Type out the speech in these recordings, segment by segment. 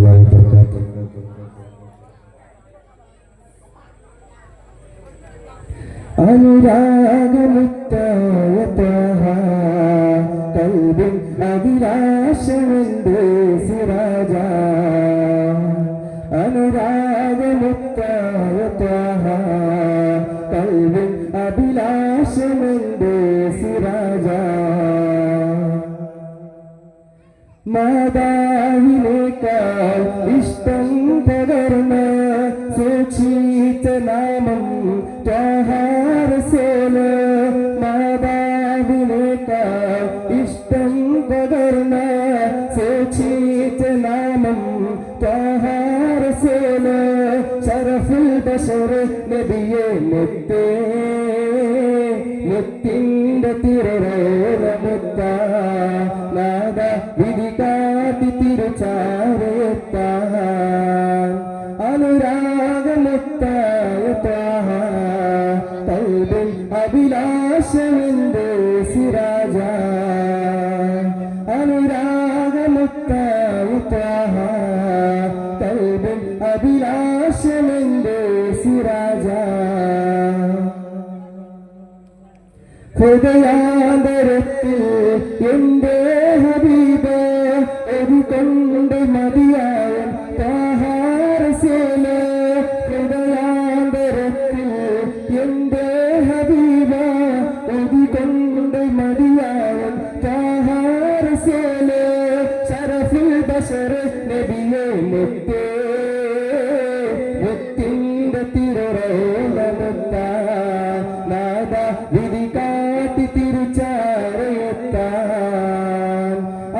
വറഹ്മത്തുള്ളാഹി വബറകാതുഹു. അനുരാഗമുത്തായ ത്വാഹ കൽബിൻ അഭിലാഷമെന്റെ സിറാജ. അനുരാഗമുത്തായ ത്വാഹ കൽബിൻ അഭിലാഷമെന്റെ സിറാജ. മാതാവിനേക്കാൾ ഇഷ്ടം പകർന്ന സൂക്ഷിച്ച നാമം ത്വാഹ റസൂല്. മാതാവിനേക്കാൾ ഇഷ്ടം പകർന്ന സൂക്ഷിച്ച നാമം ത്വാഹ റസൂല്. ശറഫുൽ ബശർ നബിയെ മുത്തേ മുത്തിന്റെ തിരമുത്ത നാദ വിധി കാട്ടി തിരുച്ചാരത്താൻ. അനുരാഗമുത്തായ ത്വാഹ കൽബിൻ അഭിലാഷമെന്റെ സിറാജ. അനുരാഗമുത്തായ ത്വാഹ കൽബിൻ അഭിലാഷമെന്റെ സിറാജ. ഹൃദയാന്തരത്തിൽ എന്റെ ഹബീബ് ഒരുകൊണ്ട് മതിയായ ത്വാഹ റസൂല്. ഹൃദയാന്തരത്തിൽ എന്റെ ഹബീബ് ഒരുകൊണ്ട് മതിയായ ത്വാഹ റസൂല്. ശറഫുൽ ബശർ നബിയെ മുത്തേ മുത്തിന്റെ തിരുറോലമുത്ത നാദ വിധി കാട്ടി തിരുച്ചാരയത്താൻ.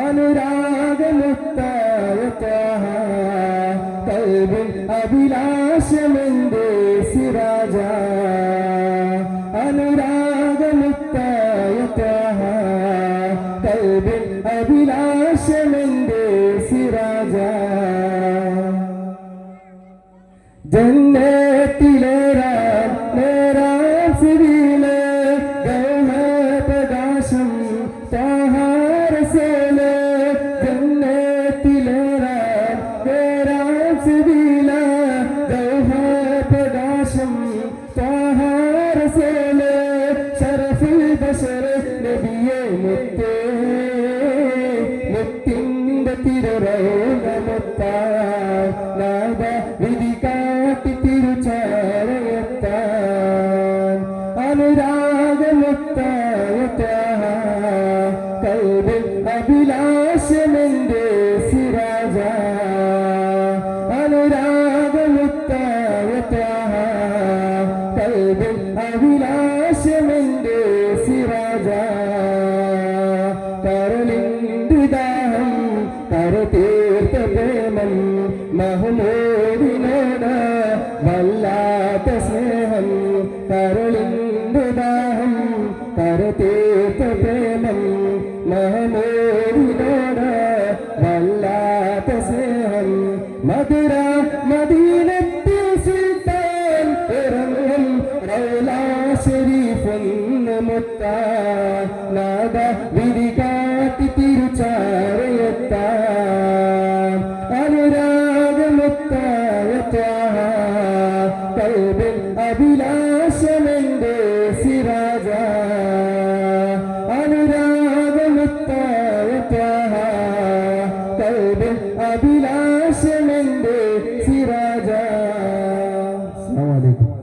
അനുരാഗമുത്തായ ത്വാഹ കൽബിൻ അഭിലാഷമെന്റെ സിറാജ. അനുരാഗമുത്തായ ത്വാഹ കൽബിൻ അഭിലാഷമെന്റെ സിറാജ. ജന്നത്തിലേറാൻ നേരാൻ സിവിലെ ഗൗഹപ്രകാശം ത്വാഹ റസൂല്. ജന്നത്തിലേറാൻ നേരാൻ സിവിലെ ഗൗഹപ്രകാശം ത്വാഹ റസൂല്. ശറഫുൽ ബശർ നബിയെ മുത്തേ മുത്തിന്റെ തിരുറോലമുത്ത നാദ വിധി കാട്ടി തിരുച്ചാരയത്താൻ. അനുരാഗമുത്തായ ത്വാഹ കൽബിൻ അഭിലാഷമെന്റെ സിറാജ. അനുരാഗമുത്തായ ത്വാഹ കൽബിൻ അഭിലാഷമെന്റെ സിറാജ. കരളിന്റെ ദാഹം കരതീർത്ത പ്രേമം മഹ്മൂദിനോട് വല്ലാത്ത സ്നേഹം. കരളിന്റെ ദാഹം കരതീർത്ത പ്രേമം മഹ്മൂദിനോട് വല്ലാത്ത സ്നേഹം. മധുര മദീനത്തിൽ സുൽത്താൻ ഇറങ്ങും റൗലാ ശരീഫൊന്ന് മുത്താൻ നാദ വിധി കാട്ടി തിരുച്ചാരയത്താൻ. അനുരാഗമുത്തായ ത്വാഹ കൽബിൻ അഭിലാഷമെന്റെ സിറാജ. അനുരാഗമുത്തായ ത്വാഹ കൽബിൻ അഭിലാഷമെന്റെ സിറാജ. അസ്സലാമു അലൈക്കും.